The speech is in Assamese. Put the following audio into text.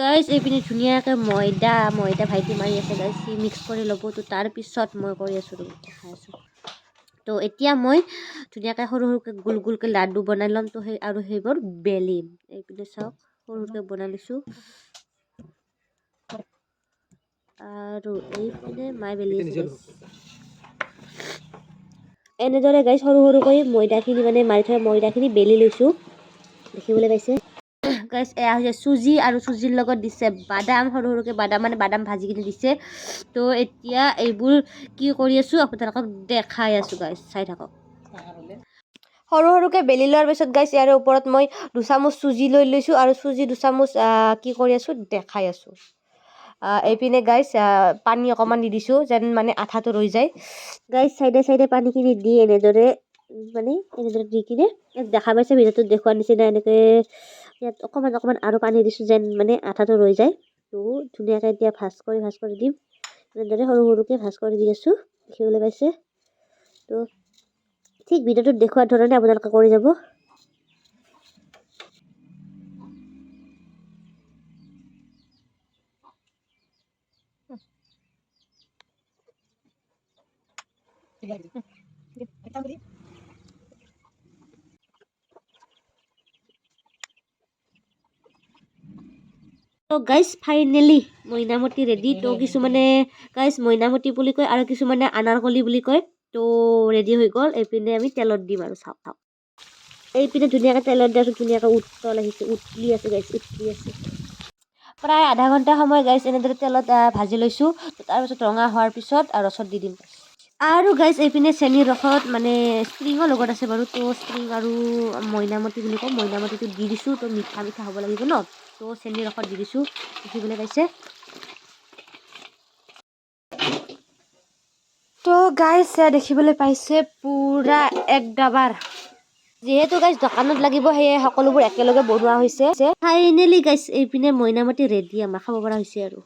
গাইজ এইপিনে ধুনীয়াকৈ ময়দা ভাইটি মাৰি আছে গাইজ সি মিক্স কৰি ল'ব তো তাৰপিছত মই কৰি আছোঁ দেখাই আছোঁ তো এতিয়া মই ধুনীয়াকৈ সৰু সৰুকৈ গোল গোলকৈ লাডু বনাই ল'ম তো সেইবোৰ বেলিম এইপিনে চাওক সৰুকৈ বনাই লৈছোঁ আৰু এইপিনে মায়ে বেলি আছে গাইজ এনেদৰে গাইজ সৰু সৰুকৈ ময়দাখিনি মানে মাৰি থোৱা ময়দাখিনি বেলি লৈছোঁ দেখিবলৈ পাইছে গাইজ এয়া হৈছে চুজি আৰু চুজিৰ লগত দিছে বাদাম সৰু সৰুকৈ বাদাম ভাজি কিনে দিছে তো এতিয়া এইবোৰ কি কৰি আছোঁ আপোনালোকক দেখাই আছোঁ গাইজ চাই থাকক সৰু সৰুকৈ বেলি লোৱাৰ পিছত গাইজ ইয়াৰ ওপৰত মই 2 চামুচ চুজি লৈ লৈছোঁ আৰু চুজি 2 চামুচ কি কৰি আছোঁ দেখাই আছোঁ এইপিনে গাইজ পানী অকণমান দি দিছোঁ যেন মানে আঠাটো ৰৈ যায় গাইজ চাইডে পানীখিনি দি এনেদৰে দি কিনে দেখা পাইছে ভিডিঅ'টোত দেখুওৱাৰ নিচিনা এনেকৈ ইয়াত অকণমান আৰু পানী দিছোঁ যেন মানে আঠাটো ৰৈ যায় তো ধুনীয়াকৈ এতিয়া ভাজ কৰি দিম এনেদৰে সৰু সৰুকৈ ভাজ কৰি দি আছোঁ দেখিবলৈ পাইছে তো ঠিক ভিডিঅ'টোত দেখুওৱাৰ ধৰণে আপোনালোকে কৰি যাব তো গাইজ ফাইনেলি মইনামতি ৰেডি তো কিছুমানে গাইজ মইনামতি বুলি কয় আৰু কিছুমানে আনাৰকলি বুলি কয় তো ৰেডি হৈ গ'ল এইপিনে আমি তেলত দিম আৰু চাওক এইপিনে ধুনীয়াকৈ তেলত দিয়াছোঁ ধুনীয়াকৈ উতল আহিছে উতলি আছে গাইজ উতলি আছে প্ৰায় আধা ঘণ্টা সময় গাইজ এনেদৰে তেলত ভাজি লৈছোঁ তাৰপিছত ৰঙা হোৱাৰ পিছত ৰসত দি দিম আৰু গাইজ এইপিনে চেনীৰ ৰসত মানে ষ্ট্ৰিঙৰ লগত আছে বাৰু তো ষ্ট্ৰিং আৰু মইনামতি বুলি কওঁ মইনামতিটো দি দিছোঁ তো মিঠা হ'ব লাগিব ন তো চেনীৰ ৰসত দি দিছোঁ দেখিবলৈ পাইছে তো গাইজ দেখিবলৈ পাইছে পুৰা এক ডাবাৰ যিহেতু গাইজ দোকানত লাগিব সেয়ে সকলোবোৰ একেলগে বনোৱা হৈছে ফাইনেলি গাইজ এইপিনে মইনামতি ৰেডি আমাৰ খাব পৰা হৈছে আৰু